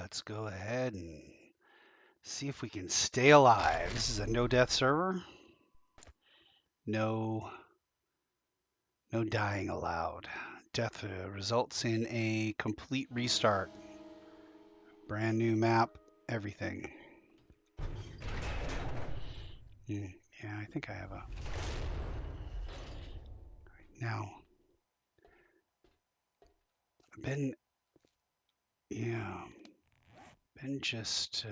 let's go ahead and see if we can stay alive. This is a no-death server. No dying allowed. Death results in a complete restart. Brand new map, everything. Yeah, I think I have a... Now, Ben just...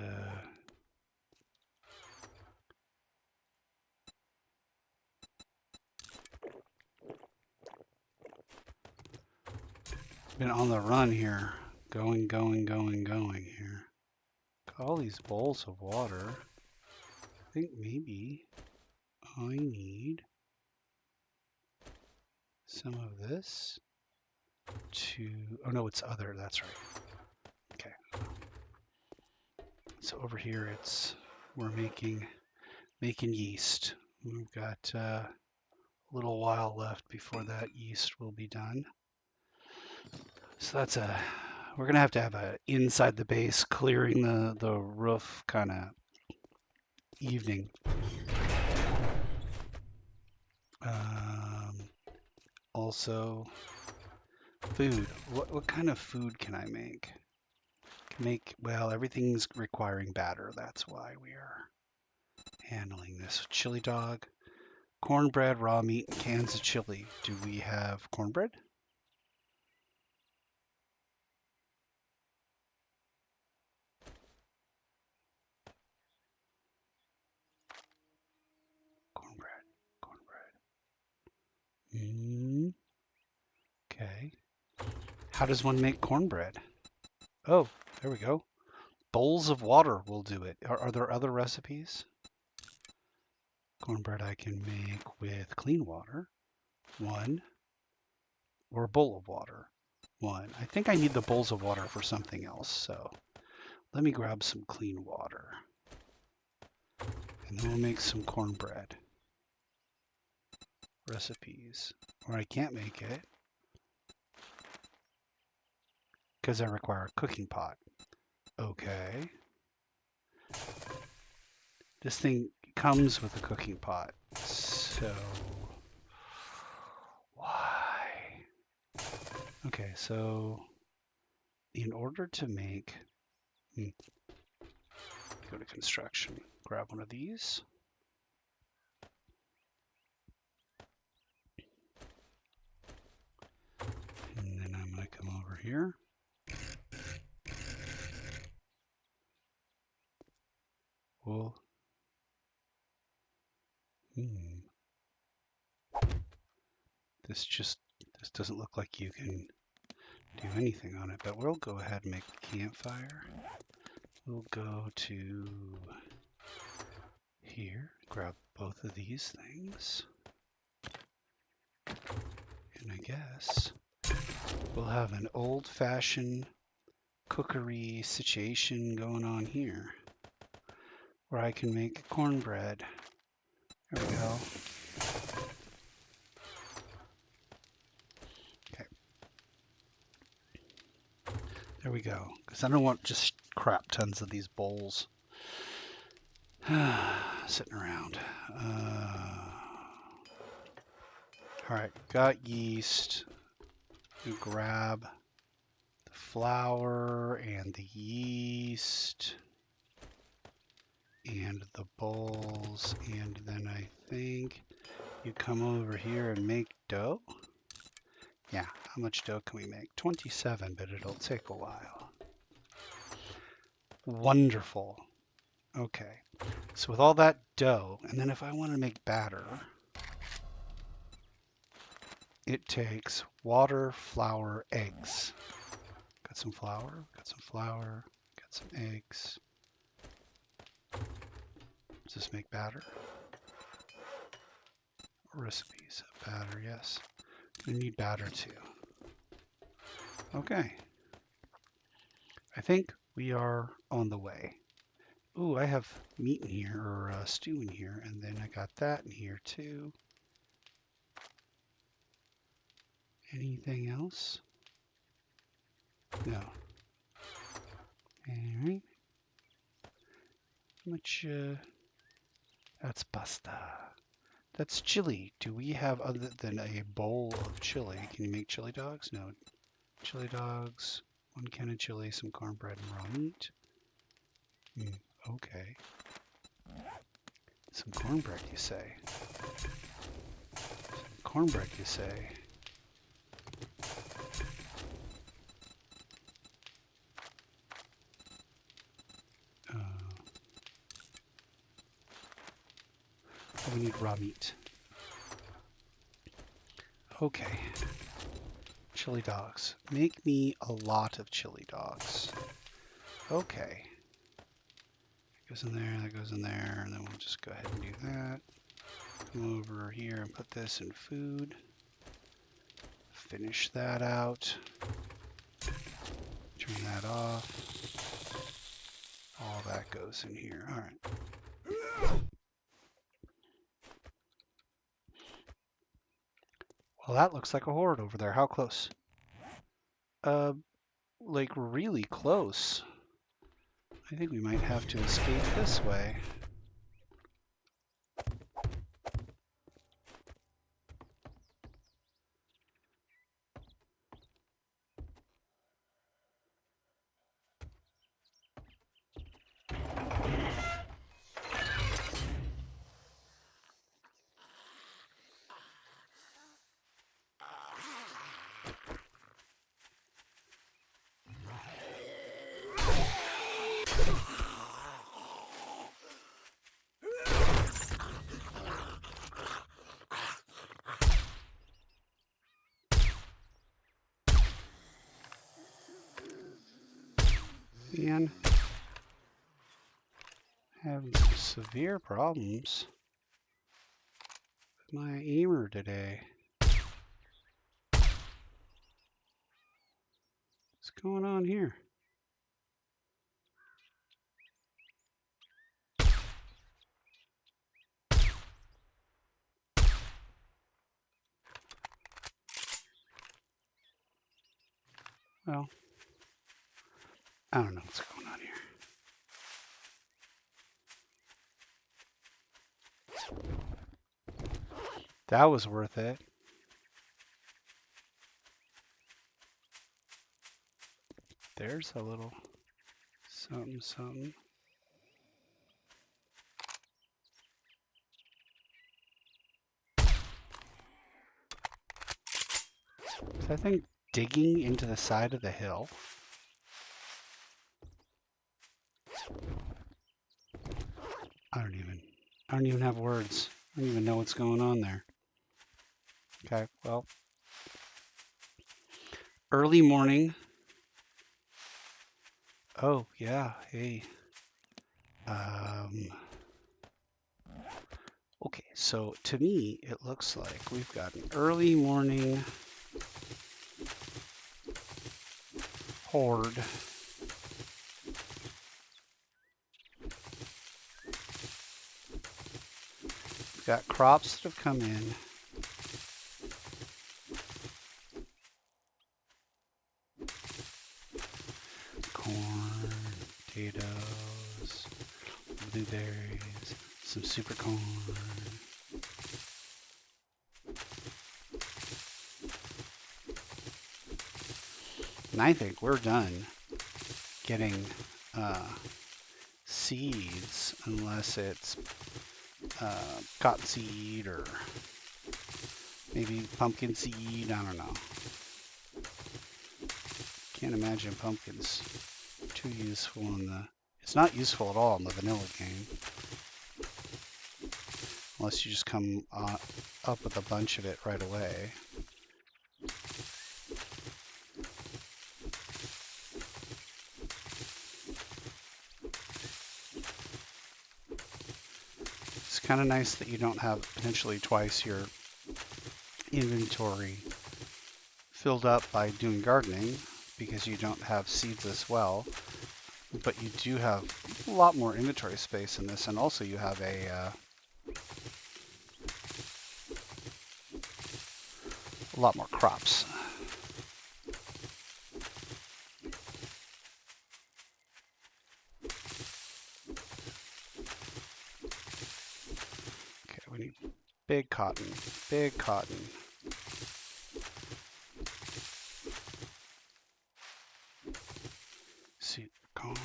been on the run here. Going here. Got all these bowls of water. I think maybe I need some of this to... Oh no, it's other. That's right. Okay. So over here we're making yeast. We've got a little while left before that yeast will be done. So we're gonna have a inside the base clearing the roof kind of evening. Also, food. What kind of food can I make? Well, everything's requiring batter. That's why we are handling this. Chili dog, cornbread, raw meat, and cans of chili. Do we have cornbread? Okay. How does one make cornbread? Oh, there we go. Bowls of water will do it. Are there other recipes? Cornbread I can make with clean water, 1, or a bowl of water, 1. I think I need the bowls of water for something else, so let me grab some clean water. And then we'll make some cornbread. Recipes. Or I can't make it because I require a cooking pot. Okay. This thing comes with a cooking pot. So why? Okay, so in order to make... Go to construction. Grab one of these. And then I'm going to come over here. Well, this doesn't look like you can do anything on it, but we'll go ahead and make a campfire. We'll go to here, grab both of these things, and I guess we'll have an old-fashioned cookery situation going on here, where I can make cornbread. There we go. Okay. There we go. Because I don't want just crap tons of these bowls sitting around. Alright, got yeast. Grab the flour and the yeast and the bowls, and then I think you come over here and make dough. Yeah, how much dough can we make? 27, but it'll take a while. Wonderful. Okay, so with all that dough, and then if I want to make batter, it takes water, flour, eggs. Got some flour, got some eggs. Does this make batter? Recipes, batter, yes. We need batter too. Okay. I think we are on the way. Ooh, I have meat in here, or stew in here, and then I got that in here too. Anything else? No. And much, that's pasta. That's chili. Do we have other than a bowl of chili? Can you make chili dogs? No. Chili dogs, 1 can of chili, some cornbread and raw meat. Okay. Some cornbread, you say? Some cornbread, you say? We need raw meat. Okay. Chili dogs. Make me a lot of chili dogs. Okay. That goes in there, that goes in there, and then we'll just go ahead and do that. Come over here and put this in food. Finish that out. Turn that off. All that goes in here. All right. Well, that looks like a horde over there. How close? Like really close. I think we might have to escape this way. Man, having some severe problems with my aimer today. What's going on here? Well, I don't know what's going on here. That was worth it. There's a little something, something. Is that thing digging into the side of the hill? I don't even have words. I don't even know what's going on there. Okay, well. Early morning. Oh, yeah, hey. Okay, so to me, it looks like we've got an early morning horde. We've got crops that have come in. Corn, potatoes, blueberries, some super corn. And I think we're done getting seeds unless it's cottonseed or maybe pumpkin seed. I don't know. Can't imagine pumpkins too useful in the... It's not useful at all in the vanilla game. Unless you just come up with a bunch of it right away. It's kind of nice that you don't have potentially twice your inventory filled up by doing gardening, because you don't have seeds as well, but you do have a lot more inventory space in this, and also you have a lot more crops. Big cotton. Big cotton. Sweet corn.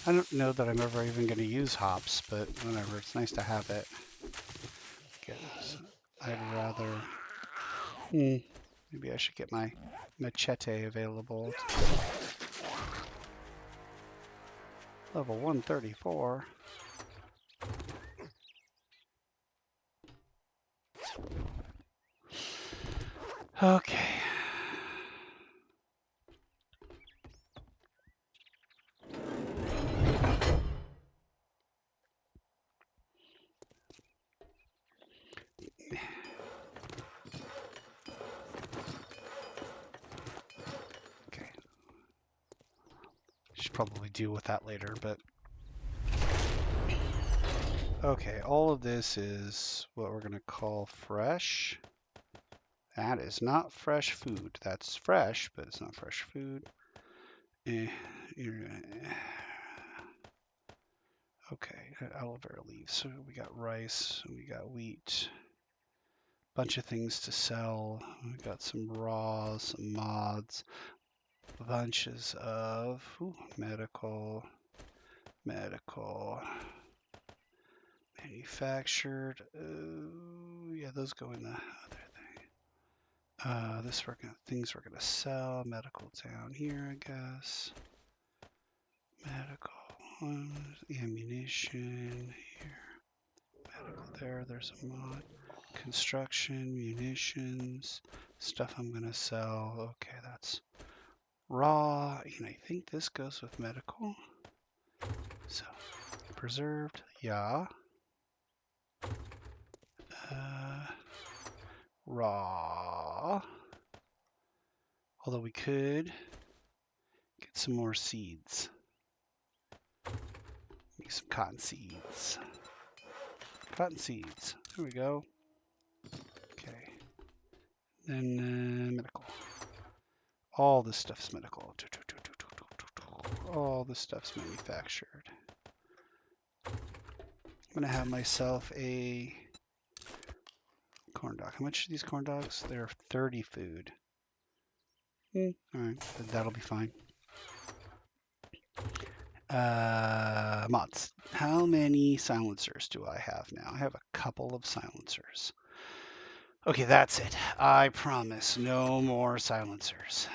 I don't know that I'm ever even going to use hops, but whatever. It's nice to have it. I'd rather... maybe I should get my machete available. Level 134. Okay. Should probably deal with that later, but... Okay, all of this is what we're going to call fresh. That is not fresh food. That's fresh, but it's not fresh food. Okay, aloe vera leaves. So we got rice, we got wheat. Bunch of things to sell. We got some raws, some mods. Bunches of medical, manufactured. Yeah, those go in the other thing. Things we're gonna sell. Medical down here, I guess. Medical, ammunition here. Medical there. There's a mod. Construction, munitions, stuff I'm gonna sell. Okay, that's raw, and I think this goes with medical. So, preserved, yeah. Raw. Although we could get some more seeds. Make some cotton seeds. Cotton seeds. There we go. Okay. Then medical. All this stuff's medical. All this stuff's manufactured. I'm gonna have myself a corn dog. How much are these corn dogs? They're 30 food. Alright, that'll be fine. Mods. How many silencers do I have now? I have a couple of silencers. Okay, that's it. I promise, no more silencers.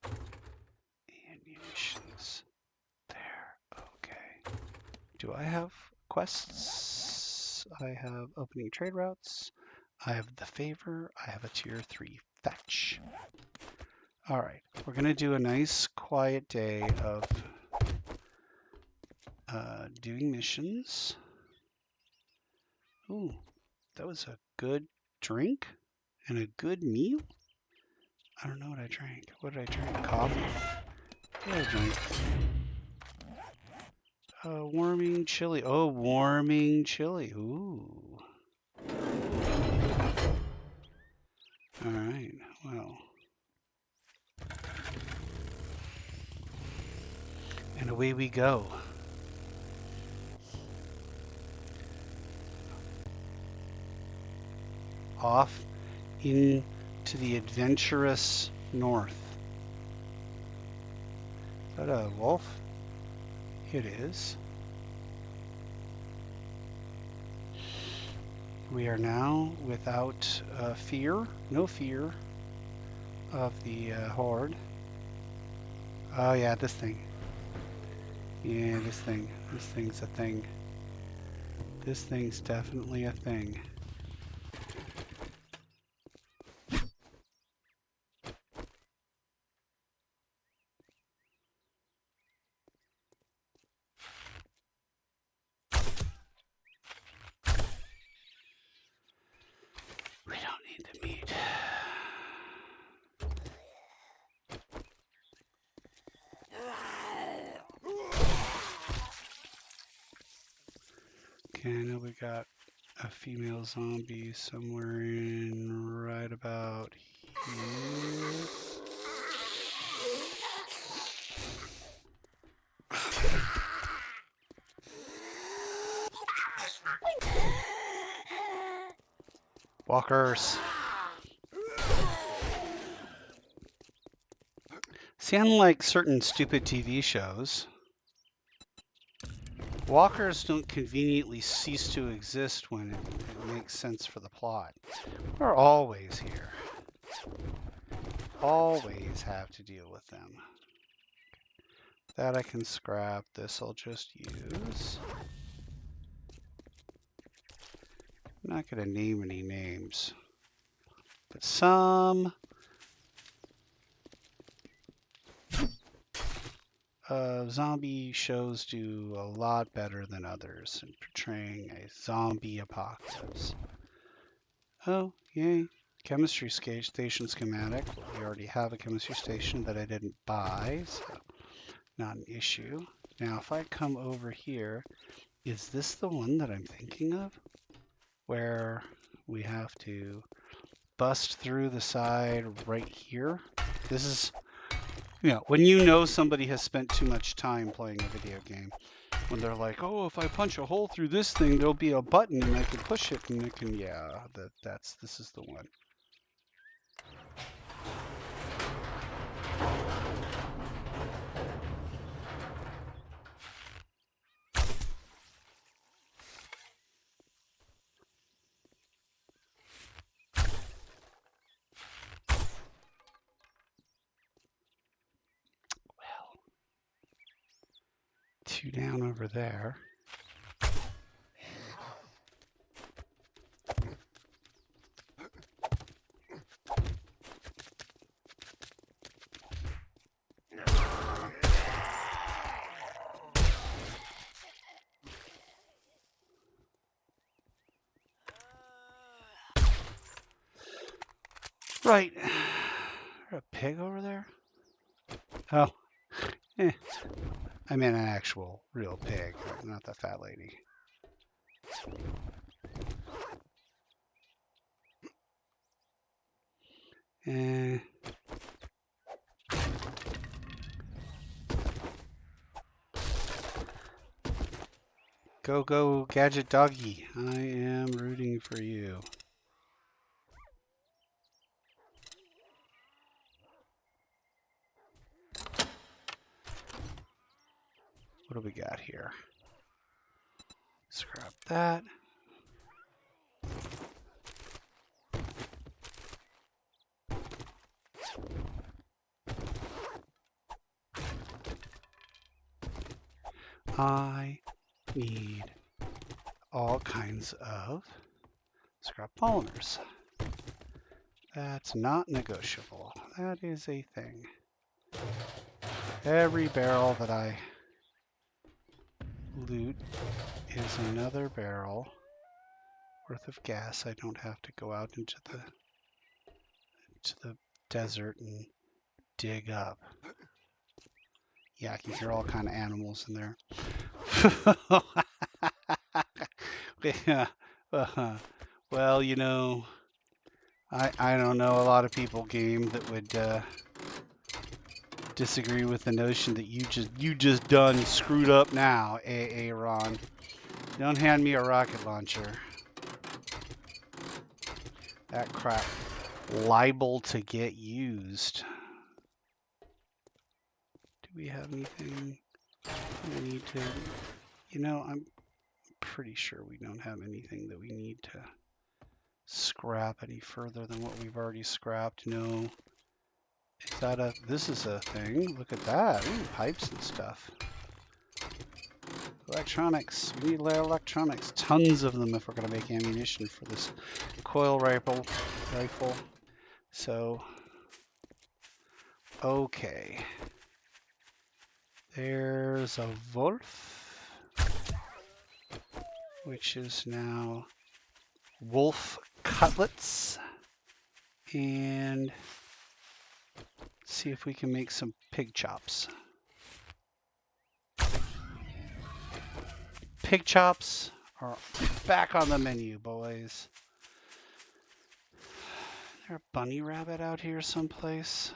And munitions. There. Okay. Do I have quests? I have opening trade routes. I have the favor. I have a tier 3 fetch. All right, we're gonna do a nice quiet day of doing missions. Ooh, that was a good drink and a good meal. I don't know what I drank. What did I drink? Coffee? What did I drink? Warming chili. Oh, warming chili. Ooh. All right, well. And away we go. Off into the adventurous north. Is that a wolf? It is. We are now without fear, no fear of the horde. Oh yeah, this thing. Yeah, this thing. This thing's a thing. This thing's definitely a thing. We don't need the meat. Okay, I know we got a female zombie somewhere in right about here. Walkers. See, unlike certain stupid TV shows, walkers don't conveniently cease to exist when it makes sense for the plot. We're always here. Always have to deal with them. That I can scrap. This I'll just use. I'm not going to name any names. But some zombie shows do a lot better than others in portraying a zombie apocalypse. Oh, yay. Chemistry station schematic. Well, we already have a chemistry station that I didn't buy, so not an issue. Now, if I come over here, is this the one that I'm thinking of? Where we have to bust through the side right here? This is, you know, when you know somebody has spent too much time playing a video game, when they're like, oh, if I punch a hole through this thing, there'll be a button and I can push it and it can, yeah, this is the one. Well, 2 down over there. Right. Is there a pig over there? Oh. I meant an actual, real pig, not the fat lady. Go, go, Gadget Doggy. I am rooting for you. What do we got here? Scrap that. I need all kinds of scrap polymers. That's not negotiable. That is a thing. Every barrel that I loot is another barrel worth of gas. I don't have to go out into the desert and dig up. Yeah, I can hear all kind of animals in there. Well, you know, I don't know a lot of people game that would disagree with the notion that you just done screwed up now, Ron. Don't hand me a rocket launcher. That crap liable to get used. Do we have anything we need to, you know, I'm pretty sure we don't have anything that we need to scrap any further than what we've already scrapped. No. Is that a, this is a thing. Look at that. Ooh, pipes and stuff. Electronics. We need electronics. Tons of them if we're going to make ammunition for this coil rifle. So, okay. There's a wolf, which is now wolf cutlets. And see if we can make some pig chops. Pig chops are back on the menu, boys. Is there a bunny rabbit out here someplace?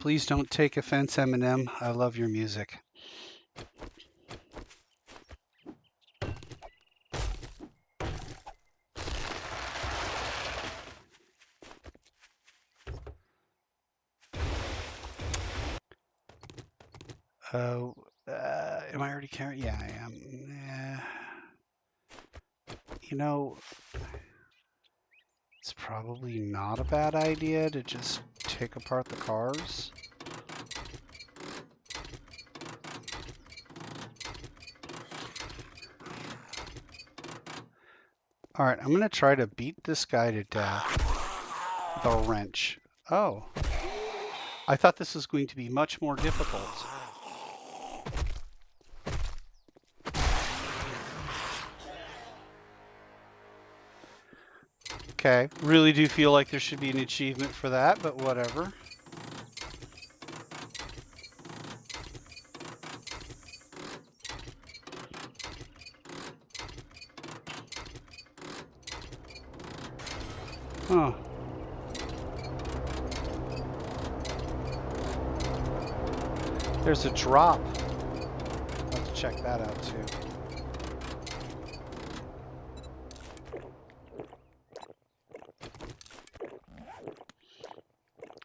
Please don't take offense, Eminem. I love your music. Oh, am I already carrying? Yeah, I am. You know, it's probably not a bad idea to just take apart the cars. All right, I'm going to try to beat this guy to death with a wrench. Oh, I thought this was going to be much more difficult. Okay, really do feel like there should be an achievement for that, but whatever. Huh. There's a drop. I'll have to check that out too.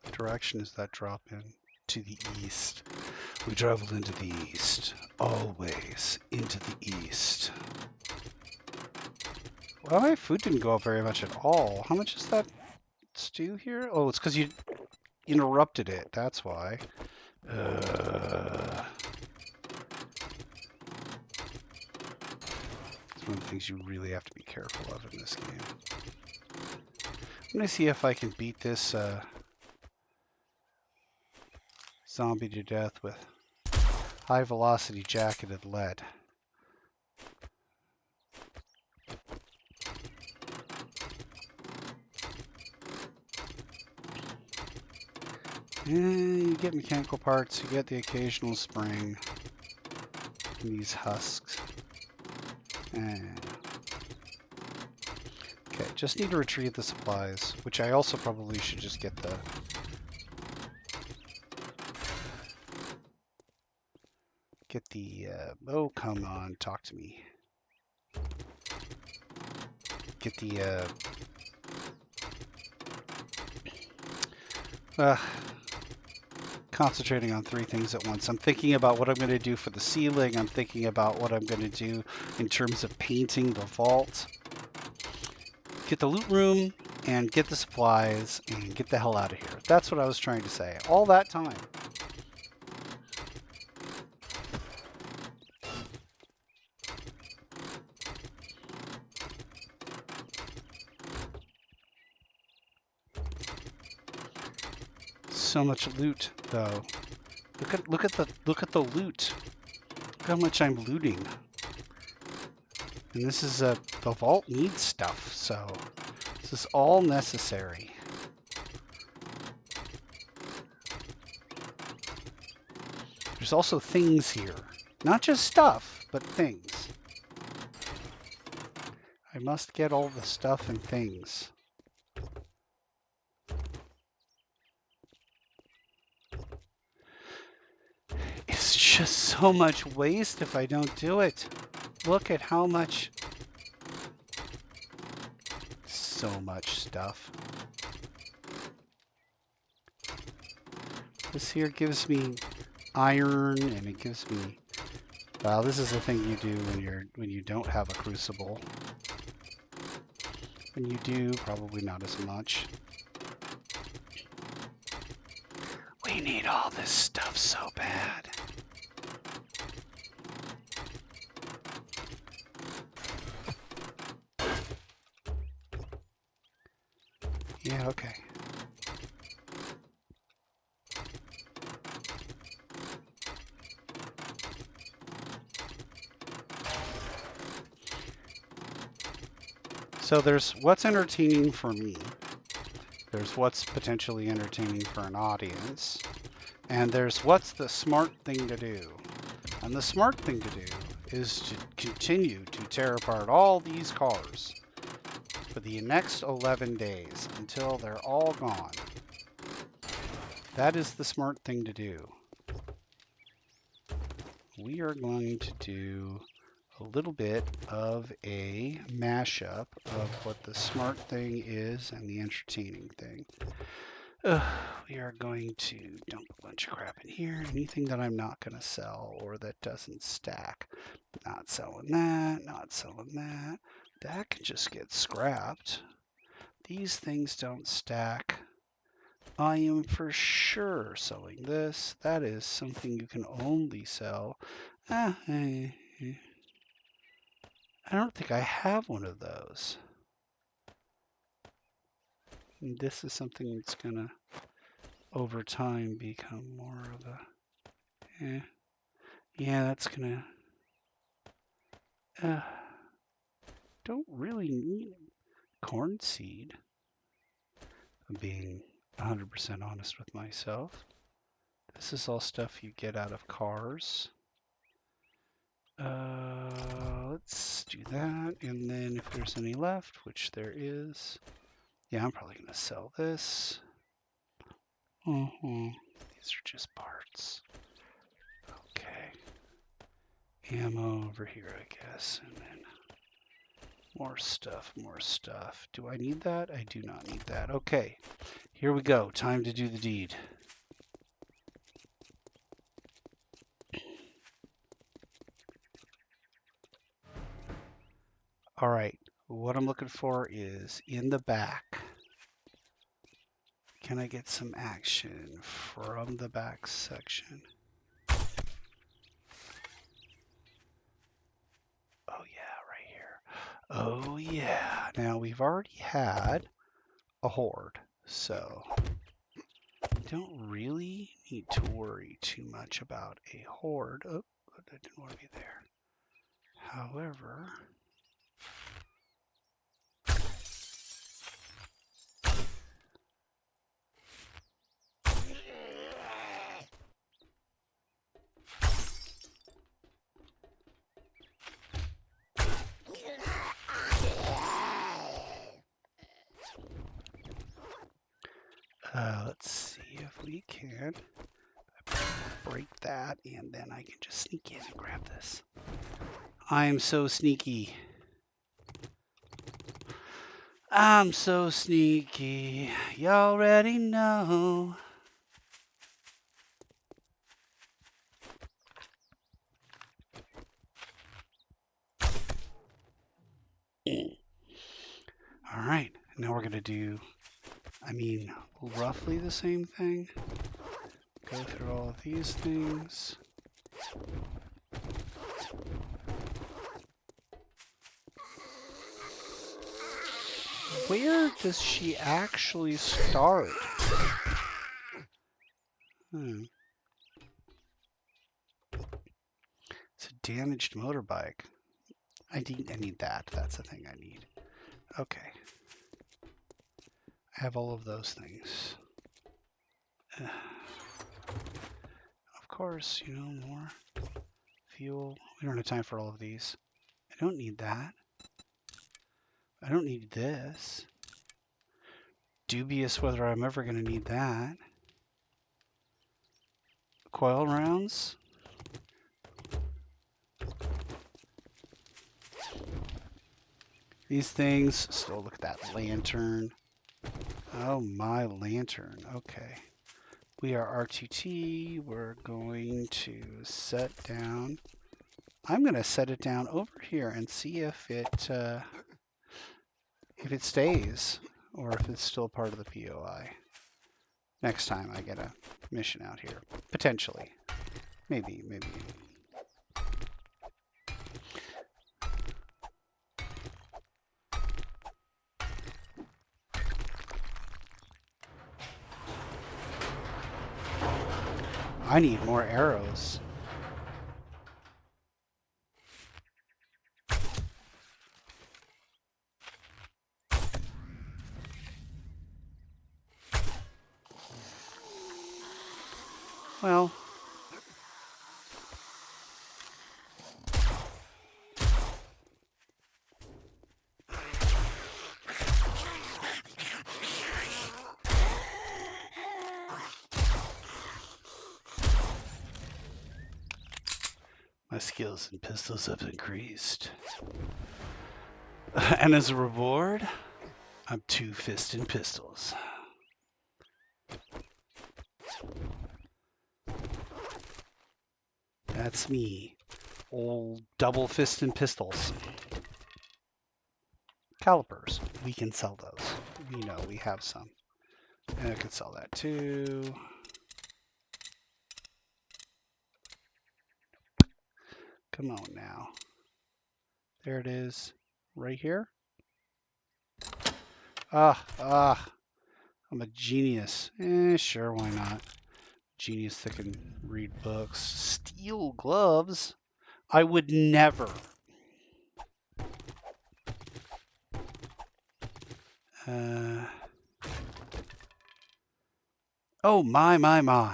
What direction is that drop in? To the east. We traveled into the east. Always into the east. Well, my food didn't go up very much at all. How much is that stew here? Oh, it's because you interrupted it. That's why. It's one of the things you really have to be careful of in this game. I'm going to see if I can beat this zombie to death with high velocity jacketed lead. You get mechanical parts, you get the occasional spring and these husks. Okay, just need to retrieve the supplies, which I also probably should just get the... oh, come on, talk to me. Get the, concentrating on three things at once. I'm thinking about what I'm going to do for the ceiling. I'm thinking about what I'm going to do in terms of painting the vault. Get the loot room and get the supplies and get the hell out of here. That's what I was trying to say all that time. So much loot, though. Look at the loot. Look how much I'm looting. And this is the vault needs stuff, so this is all necessary. There's also things here. Not just stuff, but things. I must get all the stuff and things. It's just so much waste if I don't do it. Look at how much... So much stuff. This here gives me iron, and it gives me... Well, this is the thing you do when you don't have a crucible. When you do, probably not as much. We need all this stuff so bad. Yeah, okay. So there's what's entertaining for me. There's what's potentially entertaining for an audience. And there's what's the smart thing to do. And the smart thing to do is to continue to tear apart all these cars for the next 11 days until they're all gone. That is the smart thing to do. We are going to do a little bit of a mashup of what the smart thing is and the entertaining thing. We are going to dump a bunch of crap in here. Anything that I'm not going to sell or that doesn't stack. Not selling that, not selling that. That can just get scrapped. These things don't stack. I am for sure selling this. That is something you can only sell. I don't think I have one of those. And this is something that's going to, over time, become more of a... Yeah, that's going to... don't really need corn seed. I'm being 100% honest with myself. This is all stuff you get out of cars. Let's do that, and then if there's any left, which there is, yeah, I'm probably going to sell this. These are just parts. Okay. Ammo over here, I guess, and then more stuff, more stuff. Do I need that? I do not need that. Okay, here we go. Time to do the deed. All right, what I'm looking for is in the back. Can I get some action from the back section? Oh yeah, right here. Oh yeah. Now we've already had a horde, so I don't really need to worry too much about a horde. Oh, I didn't want to be there. However, let's see if we can break that, and then I can just sneak in and grab this. I'm so sneaky. I'm so sneaky. You already know. All right, now we're going to do, roughly the same thing. Go through all of these things. Where does she actually start? It's a damaged motorbike. I need that. That's the thing I need. Okay. I have all of those things. Of course, more fuel. We don't have time for all of these. I don't need that. I don't need this. Dubious whether I'm ever going to need that. Coil rounds. These things. Still look at that lantern. Oh, my lantern. Okay. We are R2T. We're going to set down. I'm going to set it down over here and see if it stays or if it's still part of the POI. Next time I get a mission out here. Potentially. Maybe. I need more arrows. Well, my skills in pistols have increased. And as a reward, I'm two-fisting pistols. That's me. Old double-fisting pistols. Calipers. We can sell those. We know we have some. And I could sell that too. Come on now. There it is. Right here. I'm a genius. Sure, why not? Genius that can read books. Steel gloves? I would never. Oh, my. I'm gonna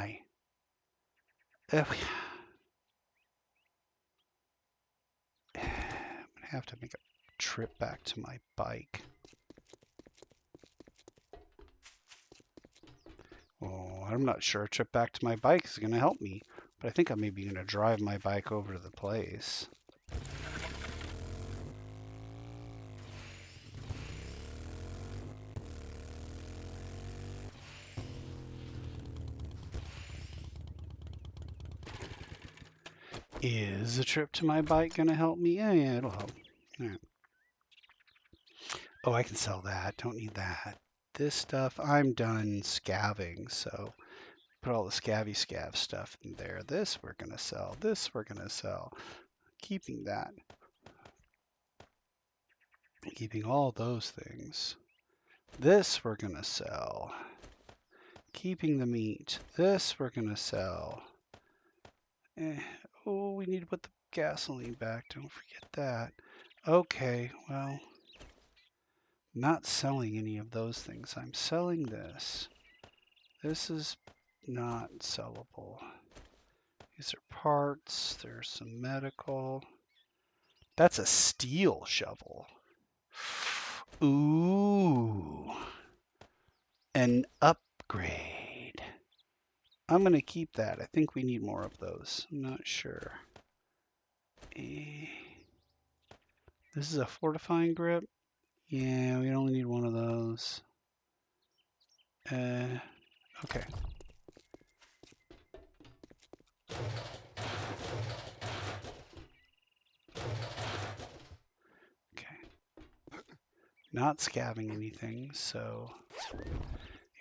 have to make a trip back to my bike. Oh, I'm not sure a trip back to my bike is going to help me, but I think I'm maybe going to drive my bike over to the place. Is a trip to my bike going to help me? Yeah, it'll help. All right. Oh, I can sell that. Don't need that. This stuff, I'm done scavving, so put all the scav stuff in there. This we're going to sell. This we're going to sell. Keeping that. Keeping all those things. This we're going to sell. Keeping the meat. This we're going to sell. Oh, we need to put the gasoline back. Don't forget that. Okay, well, not selling any of those things. I'm selling this. This is not sellable. These are parts. There's some medical. That's a steel shovel. Ooh. An upgrade. I'm going to keep that. I think we need more of those. I'm not sure. This is a fortifying grip. Yeah, we only need one of those. Okay. Not scavving anything, so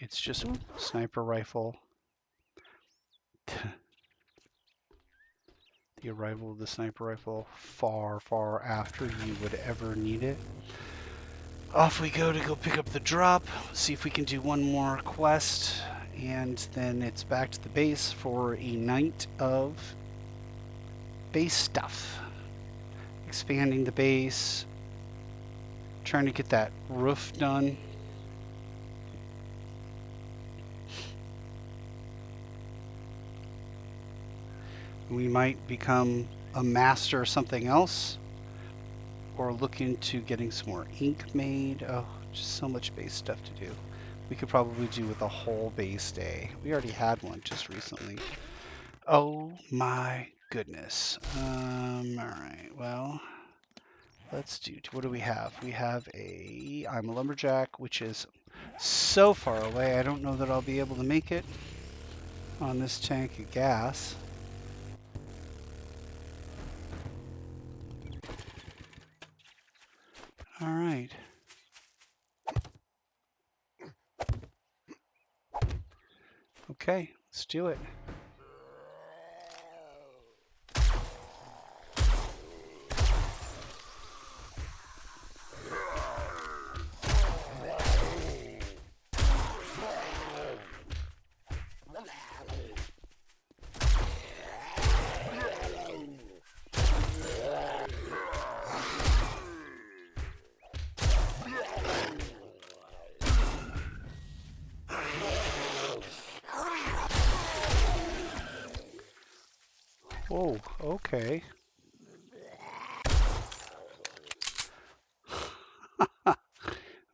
it's just sniper rifle. The arrival of the sniper rifle far, far after you would ever need it. Off we go to go pick up the drop, see if we can do one more quest, and then it's back to the base for a night of base stuff. Expanding the base, trying to get that roof done. We might become a master of something else, or look into getting some more ink made. Oh, just so much base stuff to do. We could probably do with a whole base day. We already had one just recently. Oh my goodness. Alright, well, let's do, what do we have? We have I'm a lumberjack, which is so far away, I don't know that I'll be able to make it on this tank of gas. All right. Okay, let's do it. Whoa, okay.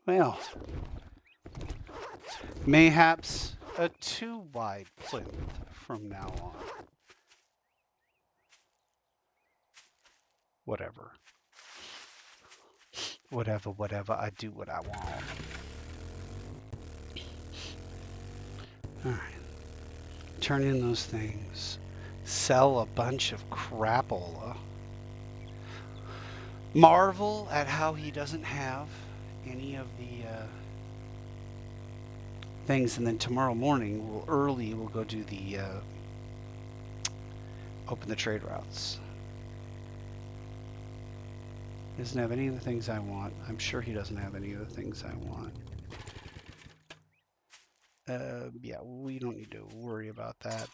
Well, mayhaps a 2-wide plinth from now on. Whatever. Whatever, I do what I want. Alright. Turn in those things. Sell a bunch of crapola. Marvel at how he doesn't have any of the things, and then tomorrow morning we'll go do the open the trade routes. He doesn't have any of the things I want. I'm sure he doesn't have any of the things I want. Yeah, we don't need to worry about that.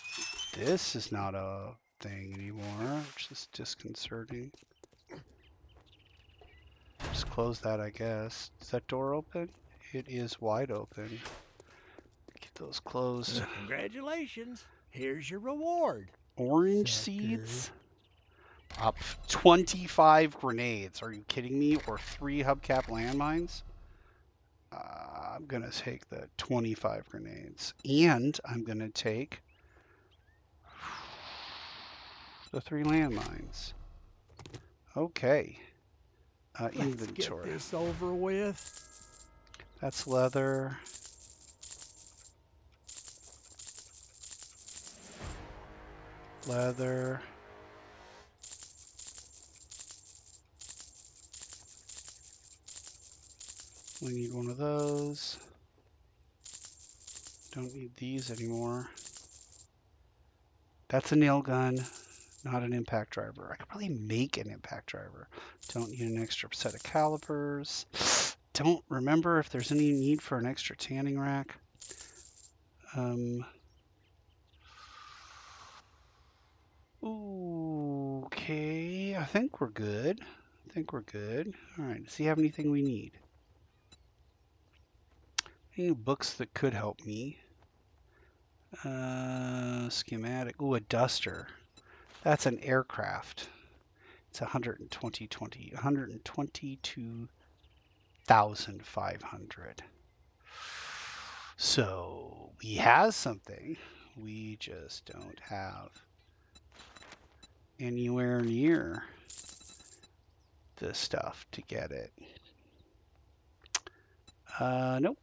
This is not a thing anymore, which is disconcerting. Just close that, I guess. Is that door open? It is wide open. Keep those closed. Congratulations. Here's your reward. Orange Sucker. seeds? Up 25 grenades. Are you kidding me? Or 3 hubcap landmines? I'm going to take the 25 grenades. And I'm going to take the 3 landmines. Okay. Inventory. Let's get this over with. That's leather. Leather. We need one of those. Don't need these anymore. That's a nail gun, not an impact driver. I could probably make an impact driver. Don't need an extra set of calipers. Don't remember if there's any need for an extra tanning rack. Okay, I think we're good. All right, does he have anything we need? Any books that could help me? Schematic. Ooh, a duster. That's an aircraft. It's 122,500. So he has something. We just don't have anywhere near the stuff to get it. Nope.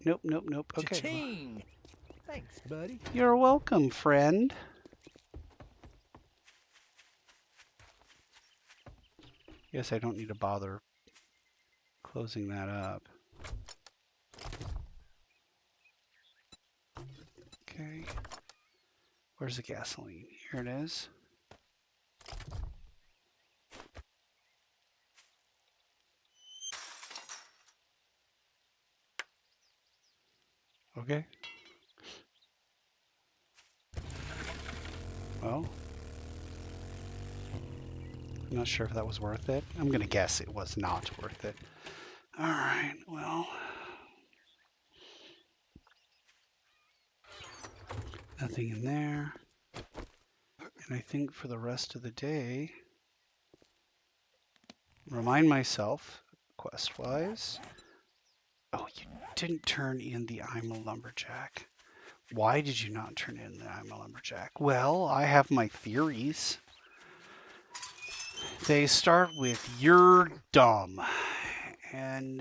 Okay. Cha-ching! Thanks, buddy. You're welcome, friend. Guess I don't need to bother closing that up. Okay. Where's the gasoline? Here it is. Okay. Well, I'm not sure if that was worth it. I'm going to guess it was not worth it. All right, well. Nothing in there. And I think for the rest of the day, remind myself, quest-wise. Oh, you didn't turn in the I'm a Lumberjack. Why did you not turn in the I'm a Lumberjack? Well, I have my theories. They start with you're dumb. And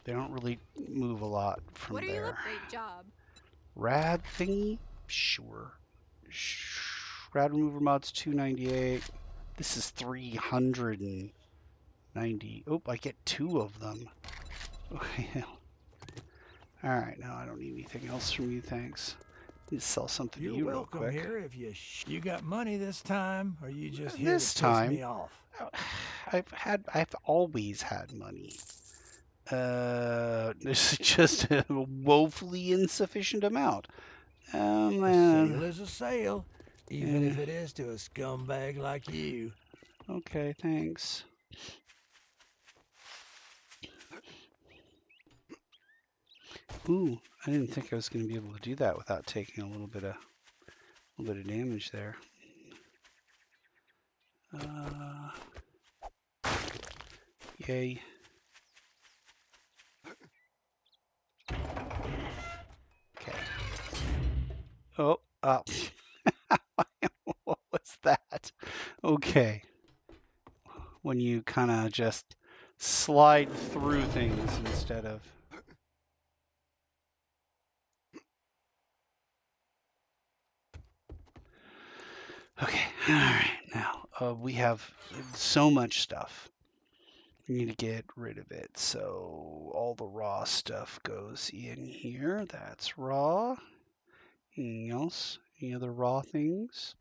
they don't really move a lot from there. What are you? Great job. Rad thingy? Sure. Rad remover mod's 298. This is 390. Oh, I get 2 of them. Okay. All right, now I don't need anything else from you, thanks. Need to sell something to you real quick. You're welcome here if you got money this time, or you just here This to time, piss me off. I've always had money. This is just a woefully insufficient amount. A sale is a sale, even if it is to a scumbag like you. Okay, thanks. Ooh, I didn't think I was going to be able to do that without taking a little bit A little bit of damage there. Yay. Okay. Oh, what was that? Okay. When you kind of just slide through things instead of... Okay, all right. Now, we have so much stuff. We need to get rid of it. So all the raw stuff goes in here. That's raw. Anything else? Any other raw things?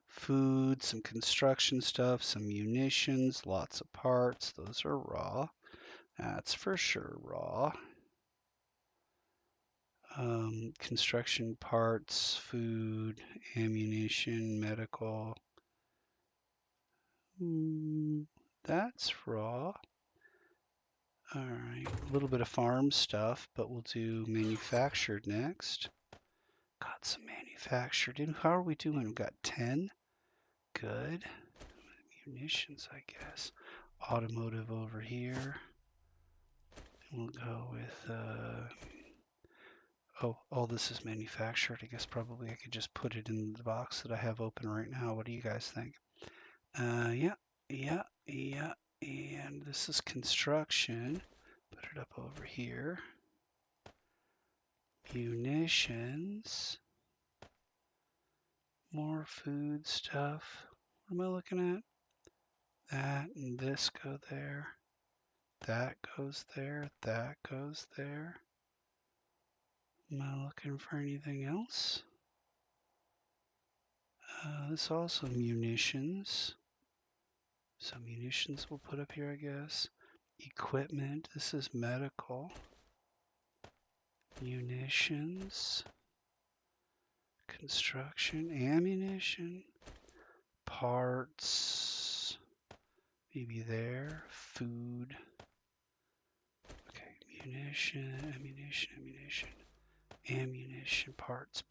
Food, some construction stuff, some munitions, lots of parts. Those are raw. That's for sure raw. Construction parts, food, ammunition, medical. That's raw. All right, a little bit of farm stuff, but we'll do manufactured next. Got some manufactured. And how are we doing? We've got 10. Good. Munitions, I guess. Automotive over here. We'll go with, oh, all this is manufactured. I guess probably I could just put it in the box that I have open right now. What do you guys think? Yeah. And this is construction. Put it up over here. Munitions. More food stuff. What am I looking at? That and this go there. That goes there. That goes there. Am I looking for anything else? This also munitions. So munitions we'll put up here, I guess. Equipment. This is medical. Munitions. Construction. Ammunition. Parts. Maybe there. Food. Okay. Ammunition. Parts.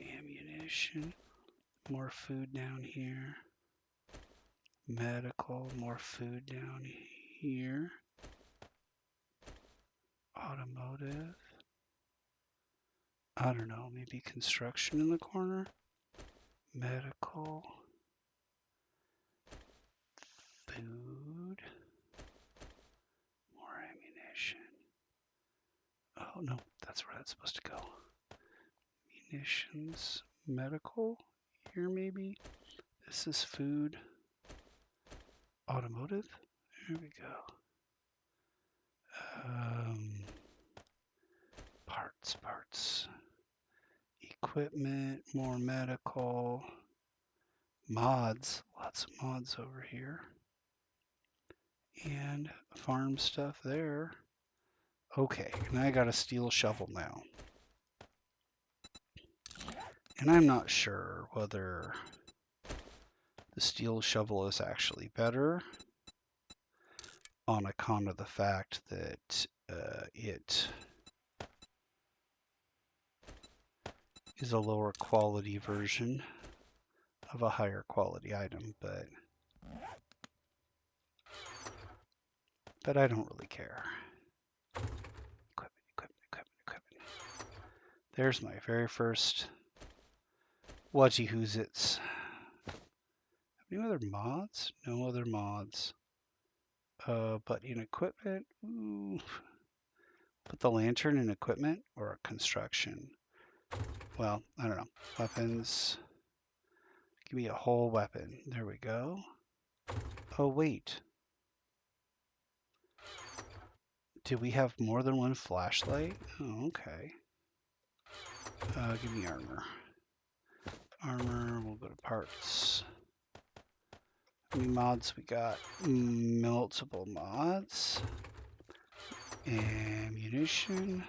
Ammunition. More food down here. Medical. More food down here. Automotive. I don't know, maybe construction in the corner. Medical. Food. More ammunition. Oh no, that's where that's supposed to go. Munitions. Medical. Here maybe. This is food. Automotive. There we go. Parts. Equipment, more medical. Mods, lots of mods over here. And farm stuff there. Okay, and I got a steel shovel now. And I'm not sure whether the steel shovel is actually better on account of the fact that it is a lower quality version of a higher quality item, but I don't really care. Equipment. There's my very first whatty-who's-its. Any other mods? No other mods. But in equipment, ooh, put the lantern in equipment or construction. Well, I don't know. Weapons. Give me a whole weapon. There we go. Oh, wait. Did we have more than one flashlight? Oh, okay. Give me armor. We'll go to parts. How many mods we got? Multiple mods. Ammunition.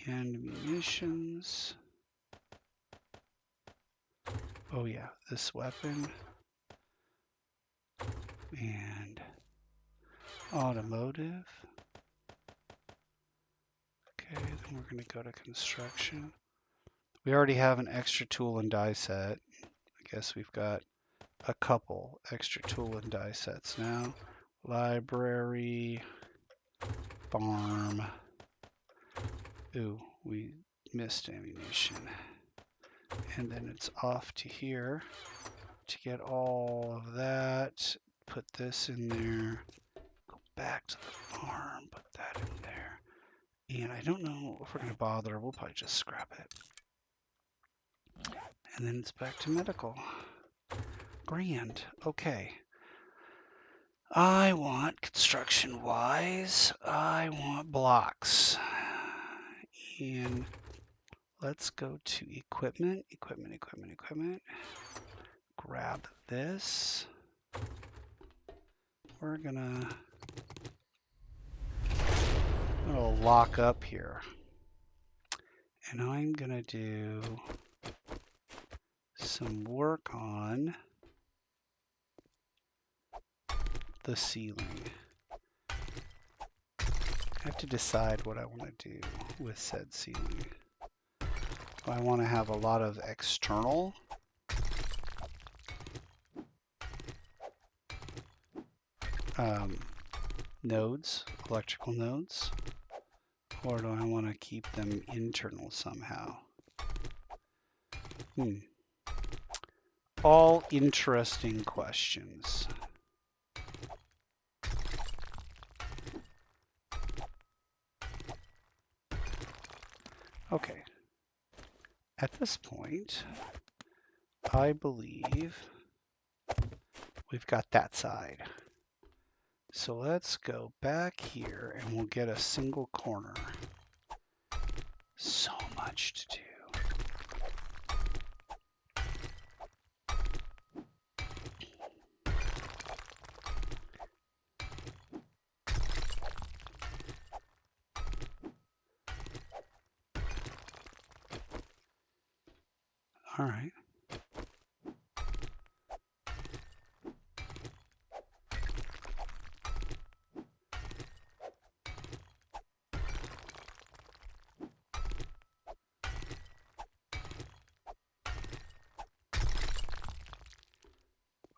And munitions. Oh yeah, this weapon. And automotive. We're going to go to construction. We already have an extra tool and die set. I guess we've got a couple extra tool and die sets now. Library, farm. Ooh, we missed ammunition. And then it's off to here to get all of that. Put this in there. Go back to the farm. Put that in there. And I don't know if we're going to bother. We'll probably just scrap it. And then it's back to medical. Grand. Okay. I want construction-wise, I want blocks. And let's go to equipment. Grab this. We're gonna lock up here. And I'm gonna do some work on the ceiling. I have to decide what I want to do with said ceiling. Do I want to have a lot of external nodes, electrical nodes, or do I want to keep them internal somehow? All interesting questions. Okay. At this point, I believe we've got that side. So let's go back here and we'll get a single corner. So much to do. All right.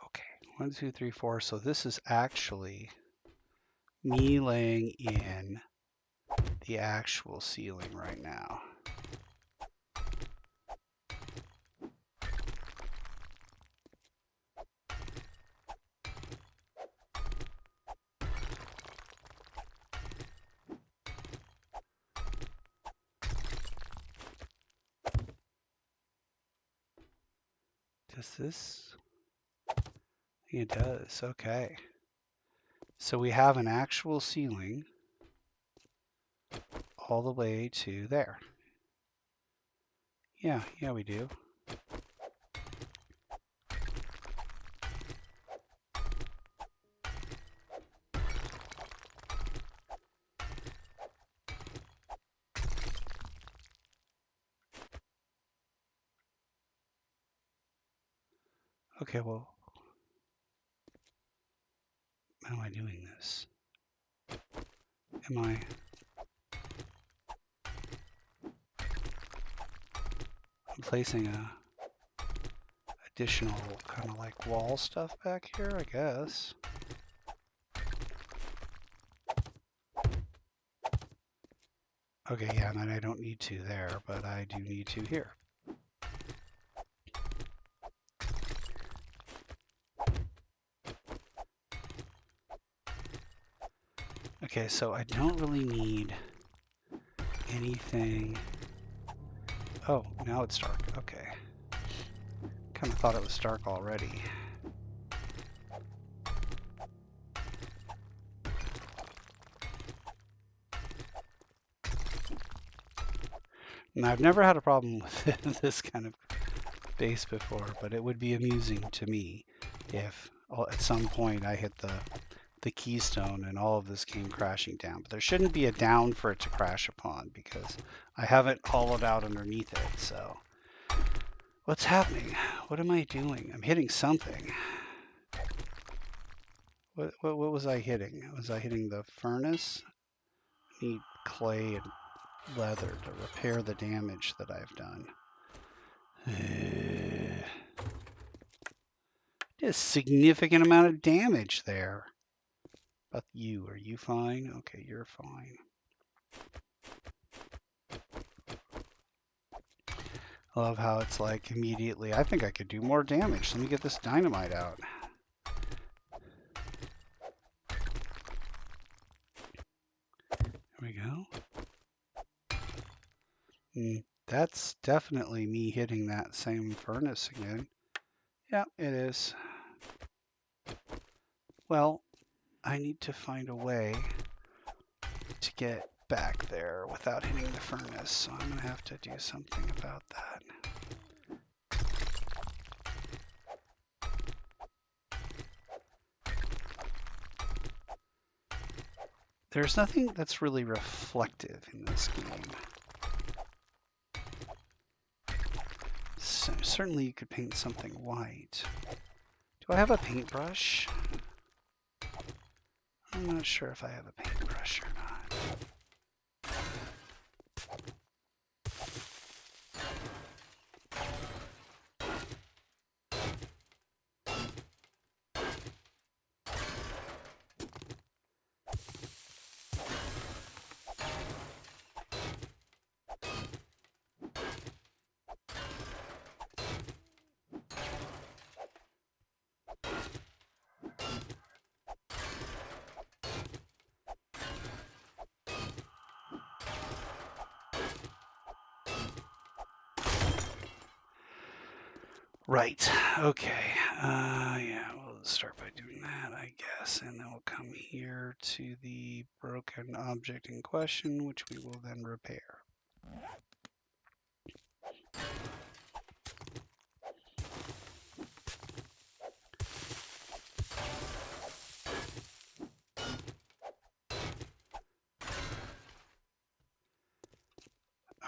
Okay, 1, 2, 3, 4. So this is actually me laying in the actual ceiling right now. Does this? It does. Okay. So we have an actual ceiling all the way to there. Yeah, we do. Okay, well, how am I doing this? I'm placing a additional kind of like wall stuff back here, I guess. Okay, yeah, and then I don't need to there, but I do need to here. Okay, so I don't really need anything. Oh, now it's dark. Okay. Kind of thought it was dark already. Now, I've never had a problem with this kind of base before, but it would be amusing to me if at some point I hit the keystone and all of this came crashing down. But there shouldn't be a down for it to crash upon because I haven't hollowed out underneath it. So what's happening? What am I doing? I'm hitting something. What was I hitting? Was I hitting the furnace? I need clay and leather to repair the damage that I've done. A significant amount of damage there. But you, are you fine? Okay, you're fine. I love how it's like immediately, I think I could do more damage. Let me get this dynamite out. There we go. That's definitely me hitting that same furnace again. Yeah, it is. Well, I need to find a way to get back there without hitting the furnace, so I'm going to have to do something about that. There's nothing that's really reflective in this game. So, certainly you could paint something white. Do I have a paintbrush? I'm not sure if I have a paintbrush or not. Right, okay. Yeah, we'll start by doing that, I guess, and then we'll come here to the broken object in question, which we will then repair.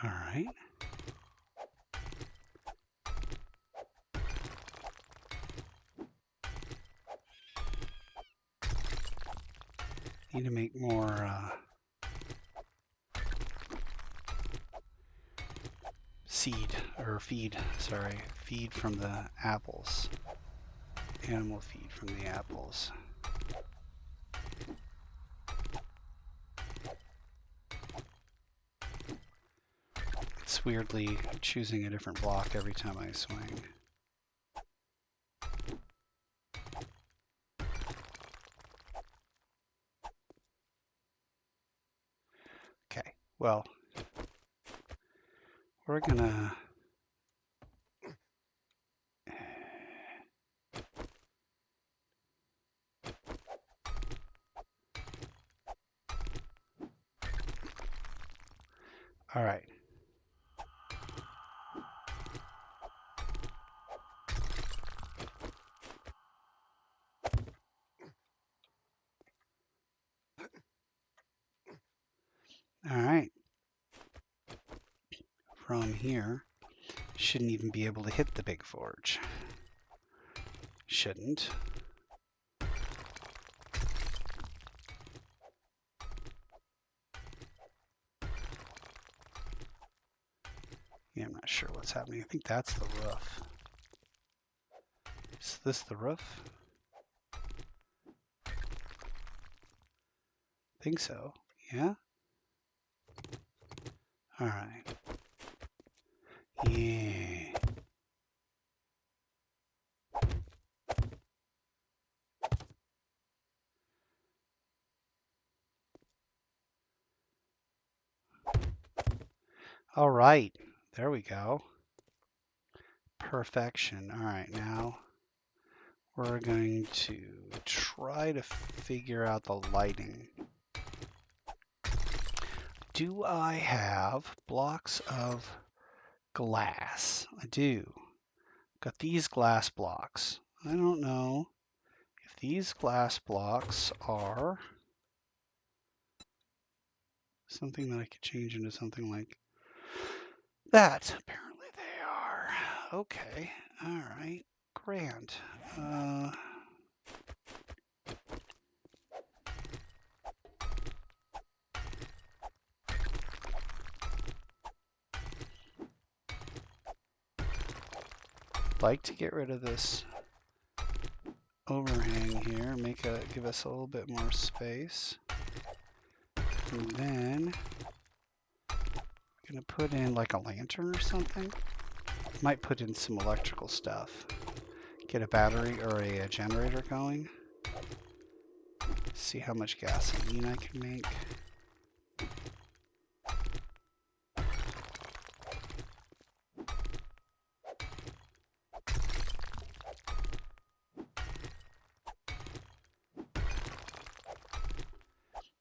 All right. Need to make more feed from the apples. Animal feed from the apples. It's weirdly choosing a different block every time I swing. Okay, well, we're gonna all right. All right. From here, shouldn't even be able to hit the big forge. Shouldn't. Yeah, I'm not sure what's happening. I think that's the roof. Is this the roof? I think so. Yeah? All right. Yeah. All right. There we go. Perfection. All right, now we're going to try to figure out the lighting. Do I have blocks of glass? I do. Got these glass blocks. I don't know if these glass blocks are something that I could change into something like that. Apparently they are. Okay. All right. Grand. like to get rid of this overhang here, give us a little bit more space. And then I'm gonna put in like a lantern or something. Might put in some electrical stuff. Get a battery or a generator going. See how much gasoline I can make.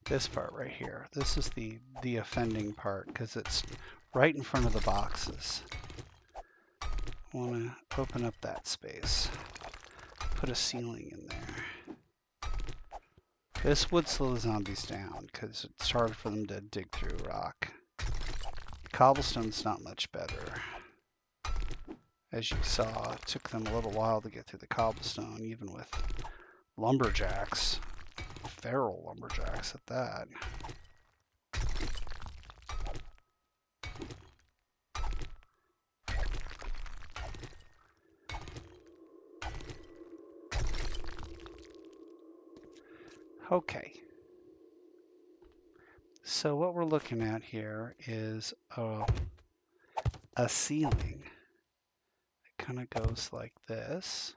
This part right here. This is the offending part because it's right in front of the boxes. I want to open up that space. Put a ceiling in there. This would slow the zombies down because it's hard for them to dig through rock. Cobblestone's not much better. As you saw, it took them a little while to get through the cobblestone, even with lumberjacks. Feral lumberjacks at that. Okay. So what we're looking at here is a ceiling. It kind of goes like this.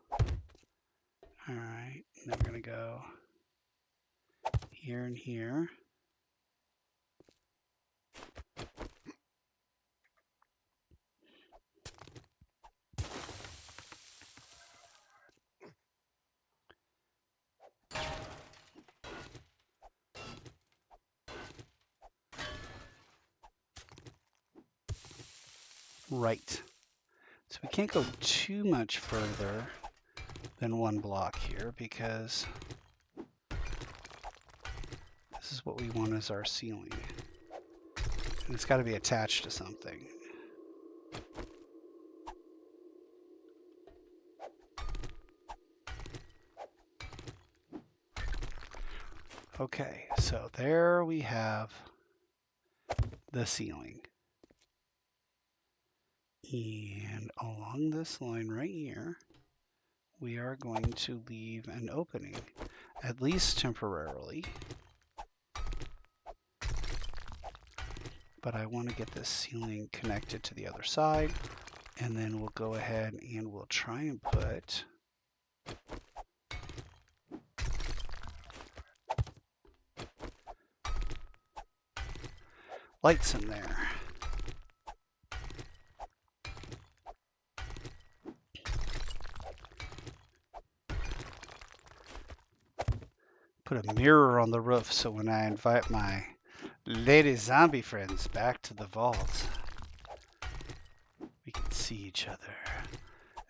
All right, and then we're going to go here and here. Right. So we can't go too much further than one block here because this is what we want as our ceiling. And it's got to be attached to something. Okay, so there we have the ceiling. And along this line right here, we are going to leave an opening, at least temporarily. But I want to get this ceiling connected to the other side, and then we'll go ahead and we'll try and put lights in there. Put a mirror on the roof so when I invite my lady zombie friends back to the vault, we can see each other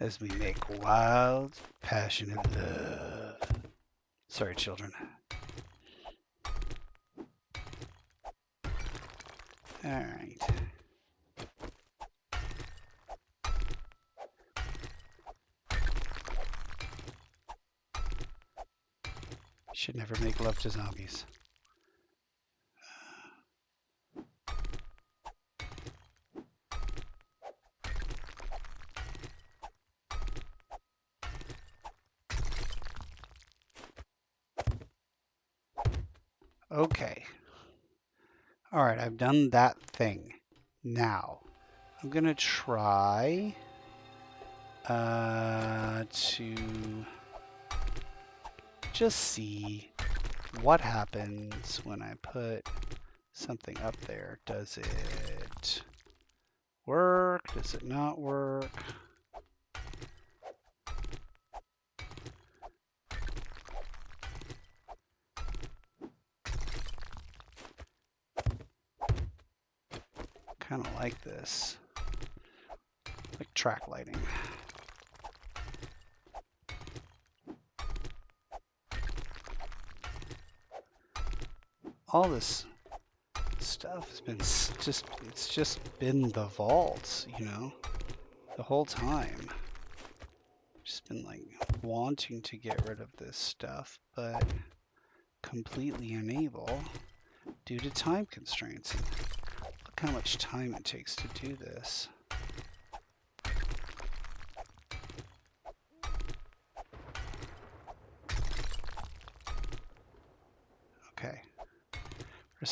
as we make wild, passionate love. Sorry, children. All right. Should never make love to zombies. Okay. All right, I've done that thing. Now, I'm gonna try to just see what happens when I put something up there. Does it work? Does it not work? Kind of like this, like track lighting. All this stuff has been it's just been the vaults, you know, the whole time. Just been like wanting to get rid of this stuff, but completely unable due to time constraints. And look how much time it takes to do this.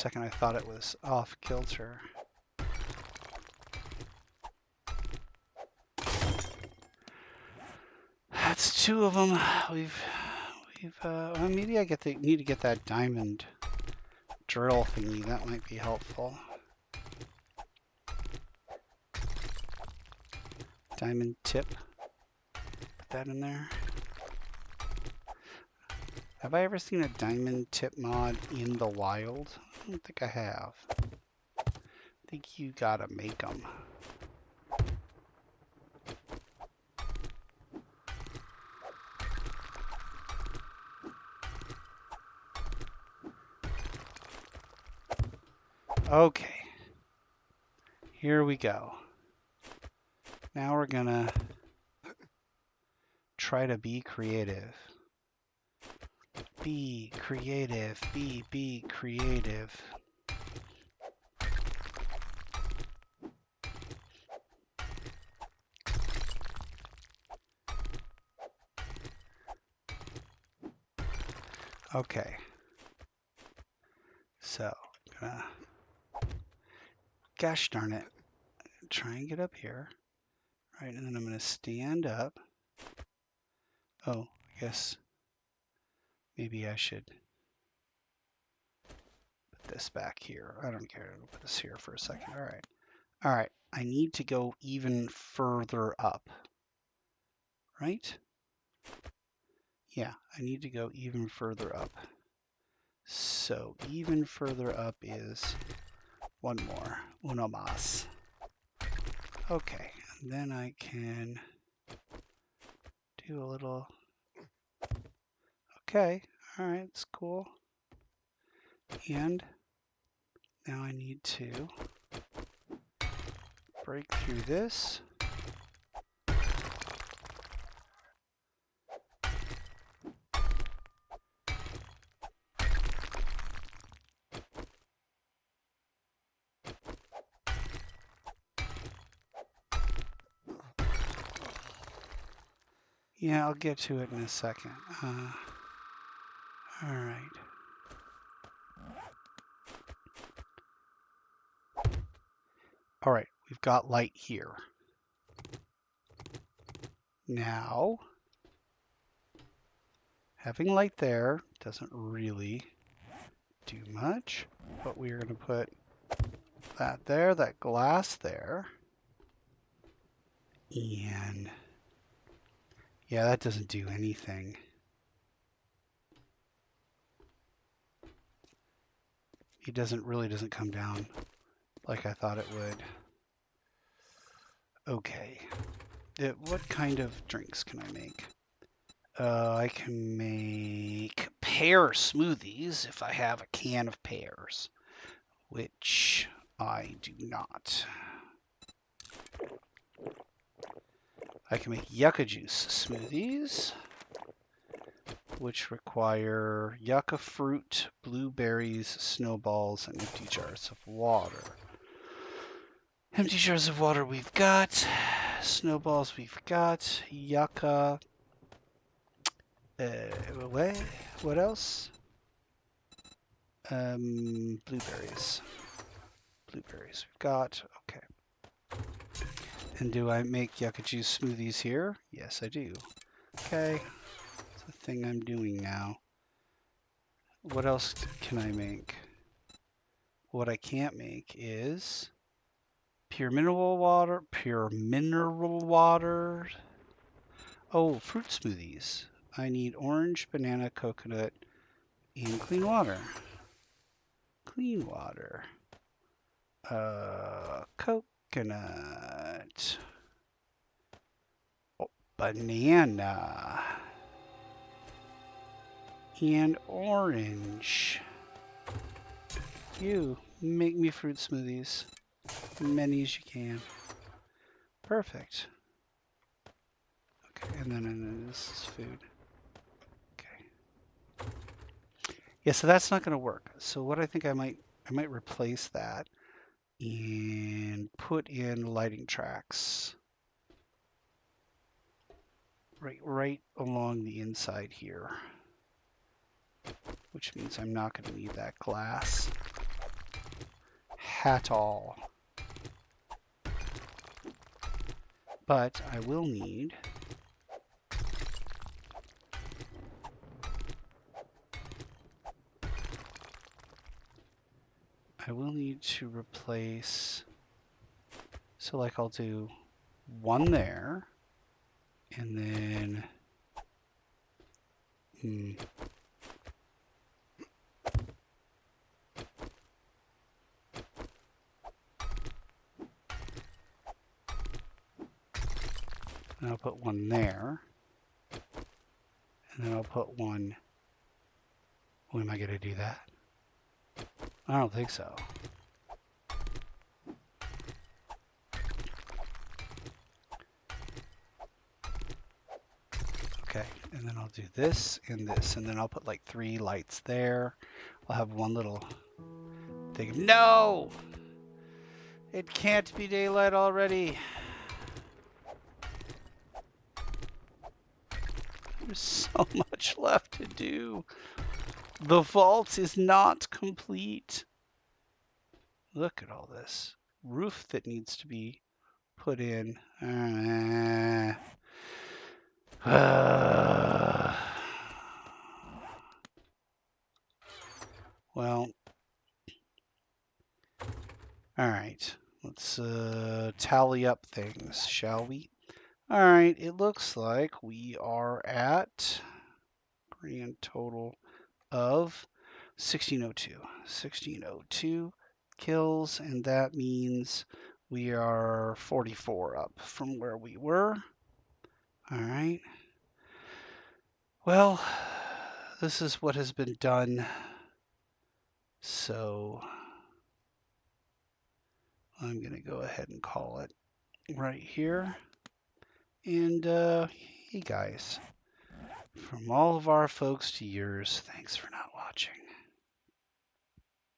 second I thought it was off kilter. That's 2 of them. Well, maybe I need to get that diamond drill thingy. That might be helpful. Diamond tip. Put that in there. Have I ever seen a diamond tip mod in the wild? I don't think I have. I think you gotta make them. Okay. Here we go. Now we're gonna try to be creative. Be creative. Be creative. Okay. So, gosh darn it. Try and get up here. Right, and then I'm gonna stand up. Oh, I guess maybe I should put this back here. I don't care. I'll put this here for a second. All right. All right. I need to go even further up. Right? Yeah, I need to go even further up. So even further up is one more. Uno más. Okay. And then I can do a little... Okay. All right. It's cool. And now I need to break through this. Yeah, I'll get to it in a second. All right. All right, we've got light here. Now, having light there doesn't really do much, but we're going to put that there, that glass there. And yeah, that doesn't do anything. It really doesn't come down like I thought it would. Okay. What kind of drinks can I make? I can make pear smoothies if I have a can of pears, which I do not. I can make yucca juice smoothies, which require yucca fruit, blueberries, snowballs, and empty jars of water. Empty jars of water we've got. Snowballs we've got. Yucca. What else? Blueberries. Blueberries we've got. Okay. And do I make yucca juice smoothies here? Yes, I do. Okay. That's the thing I'm doing now. What else can I make? What I can't make is pure mineral water. Pure mineral water. Oh, fruit smoothies. I need orange, banana, coconut, and clean water. Clean water. Coconut. Oh, banana. And orange. You make me fruit smoothies. Many as you can. Perfect. Okay, and then this is food. Okay. Yeah, so that's not going to work. So what I think I might replace that and put in lighting tracks right along the inside here, which means I'm not going to need that glass. at all. But I will need to replace, so like I'll do one there, and then and I'll put one there, and then I'll put one. Oh, am I going to do that? I don't think so. Okay, and then I'll do this and this, and then I'll put like 3 lights there. I'll have one little thing. No! It can't be daylight already. There's so much left to do. The vault is not complete. Look at all this roof that needs to be put in. Well, all right. Let's tally up things, shall we? All right. It looks like we are at grand total of 1602. 1602 kills, and that means we are 44 up from where we were. All right. Well, this is what has been done. So I'm going to go ahead and call it right here. And hey guys, from all of our folks to yours, thanks for not watching.